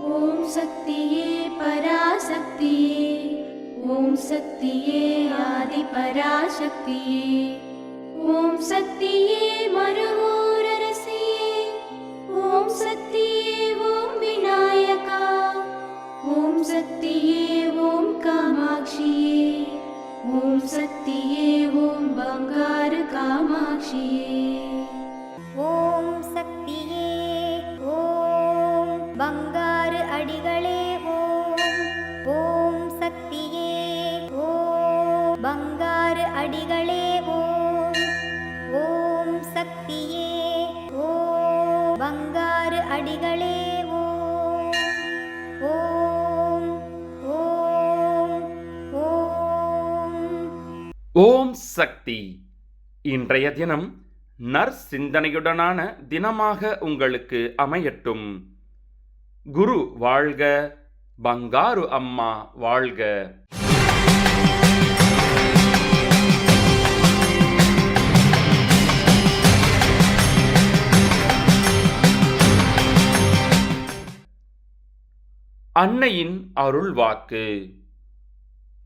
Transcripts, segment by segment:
ஓம் சக்தியே பராசக்தியே, ஓம் சக்தியே ஆதி பராசக்தியே, ஓம் சக்தியே மருவூரரசியே, ஓம் சக்தியே ஓம் விநாயகா, ஓம் சக்தியே ஓம் காமாட்சியே, ஓம் சக்தியே ஓம் பங்காரு காமாட்சியே. ஓம் சக்தியே ஓம் பங்காரு அடிகளே ஓம். ஓம் சக்தியே ஓம் பங்காரு அடிகளே ஓம். ஓம் சக்தியே ஓம் பங்காரு அடிகளே ஓம். ஓம் ஓம் ஓம். ஓம் சக்தி. இன்றைய தினம் நற்சிந்தனையுடனான தினமாக உங்களுக்கு அமையட்டும். குரு வாழ்க, பங்காரு அம்மா வாழ்க. அன்னையின் அருள் வாக்கு.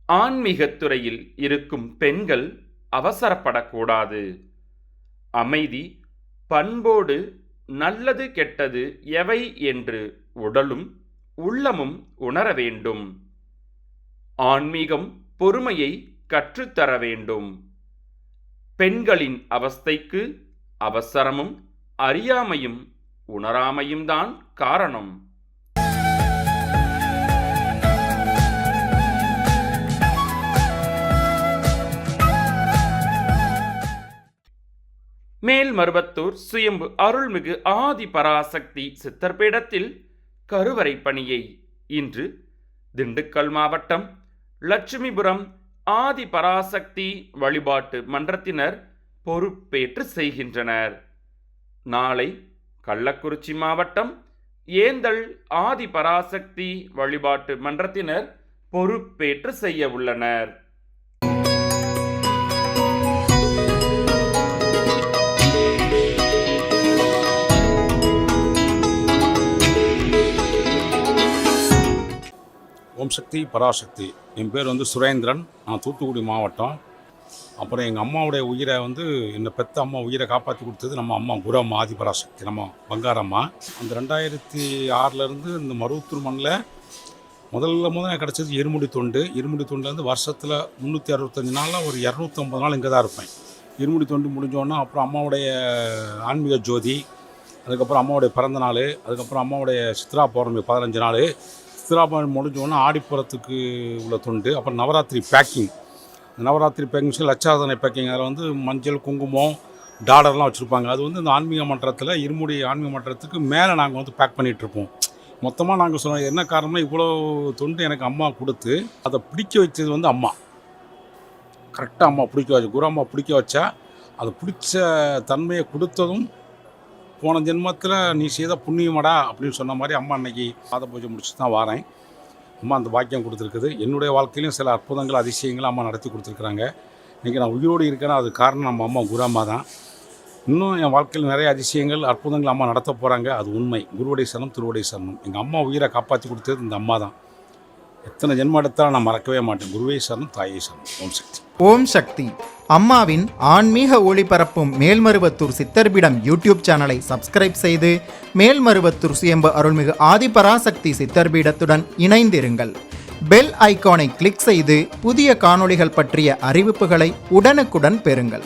ஆன்மீகத் துறையில் இருக்கும் பெண்கள் அவசரப்படக்கூடாது. அமைதி, பண்போடு நல்லது கெட்டது எவை என்று உடலும் உள்ளமும் உணர வேண்டும். ஆன்மீகம் பொறுமையை கற்றுத்தர வேண்டும். பெண்களின் அவஸ்தைக்கு அவசரமும் அறியாமையும் உணராமையும் தான் காரணம். மேல்மருவத்தூர் சுயம்பு அருள்மிகு ஆதி பராசக்தி சித்தர்பீடத்தில் கருவறை பணியை இன்று திண்டுக்கல் மாவட்டம் லட்சுமிபுரம் ஆதி பராசக்தி வழிபாட்டு மன்றத்தினர் பொறுப்பேற்று செய்கின்றனர். நாளை கள்ளக்குறிச்சி மாவட்டம் ஏந்தல் ஆதி பராசக்தி வழிபாட்டு மன்றத்தினர் பொறுப்பேற்று செய்ய உள்ளனர். ஓம் சக்தி பராசக்தி. என் பேர் சுரேந்திரன். நான் தூத்துக்குடி மாவட்டம். அப்புறம் எங்கள் அம்மாவுடைய உயிரை என்னை பெற்ற அம்மா உயிரை காப்பாற்றி கொடுத்தது நம்ம அம்மா குரு அம்மா ஆதி பராசக்தி, நம்ம பங்காரம்மா. அந்த 2006 இந்த மருவத்தூர் மண்ணில் முதல்ல கிடச்சது இருமுடி தொண்டு. இருமுடி தொண்டுலேருந்து வருஷத்தில் 365 நாளில் ஒரு 250 நாள் இங்கே தான் இருப்பேன். இருமுடி தொண்டு முடிஞ்சோன்னா அப்புறம் அம்மாவுடைய ஆன்மீக ஜோதி, அதுக்கப்புறம் அம்மாவுடைய பிறந்த நாள், அதுக்கப்புறம் அம்மாவுடைய சித்ரா பௌர்ணமி 15 நாள், சித்ராபவன் முடிஞ்சோன்னா ஆடிப்புறத்துக்கு உள்ள தொண்டு, அப்புறம் நவராத்திரி பேக்கிங். நவராத்திரி பேக்கிங் லட்சாதனை பேக்கிங், அதில் மஞ்சள் குங்குமம் டாலர்லாம் வச்சுருப்பாங்க. அது இந்த ஆன்மீக மன்றத்தில் இருமுடி ஆன்மீக மன்றத்துக்கு மேலே நாங்கள் பேக் பண்ணிகிட்ருப்போம். மொத்தமாக நாங்கள் சொன்னோம் என்ன காரணம்னா, இவ்வளோ தொண்டு எனக்கு அம்மா கொடுத்து அதை பிடிக்க வச்சது அம்மா. கரெக்டாக அம்மா பிடிக்க வச்சு, குரு அம்மா பிடிக்க வச்சா அதை பிடிச்ச தன்மையை கொடுத்ததும் போன ஜென்மத்தில் நீ செய்த புண்ணியமடா அப்படின்னு சொன்ன மாதிரி அம்மா அன்னைக்கு பாத பூஜை முடிச்சு தான் வாரேன். அம்மா அந்த பாக்கியம் கொடுத்துருக்குது. என்னுடைய வாழ்க்கையிலும் சில அற்புதங்கள் அதிசயங்கள் அம்மா நடத்தி கொடுத்துருக்குறாங்க. இன்றைக்கி நான் உயிரோடு இருக்கேன்னா அது காரணம் நம்ம அம்மா குரு அம்மா தான். இன்னும் என் வாழ்க்கையில் நிறைய அதிசயங்கள் அற்புதங்கள் அம்மா நடத்த போகிறாங்க. அது உண்மை. குருவுடைய சரணம், திருவுடைய சரணம். எங்கள் அம்மா உயிரை காப்பாற்றி கொடுத்தது இந்த அம்மா தான். எத்தனை ஜென்மம் எடுத்தாலும் நான் மறக்கவே மாட்டேன். குருவே சரணம், தாயே சரணம். ஓம் சக்தி. ஓம் சக்தி. அம்மாவின் ஆன்மீக ஒளிபரப்பும் மேல்மருவத்தூர் சித்தர்பீடம் யூடியூப் சேனலை சப்ஸ்கிரைப் செய்து மேல்மருவத்தூர் சுயம்பு அருள்மிகு ஆதிபராசக்தி சித்தர்பீடத்துடன் இணைந்திருங்கள். பெல் ஐகானை கிளிக் செய்து புதிய காணொளிகள் பற்றிய அறிவிப்புகளை உடனுக்குடன் பெறுங்கள்.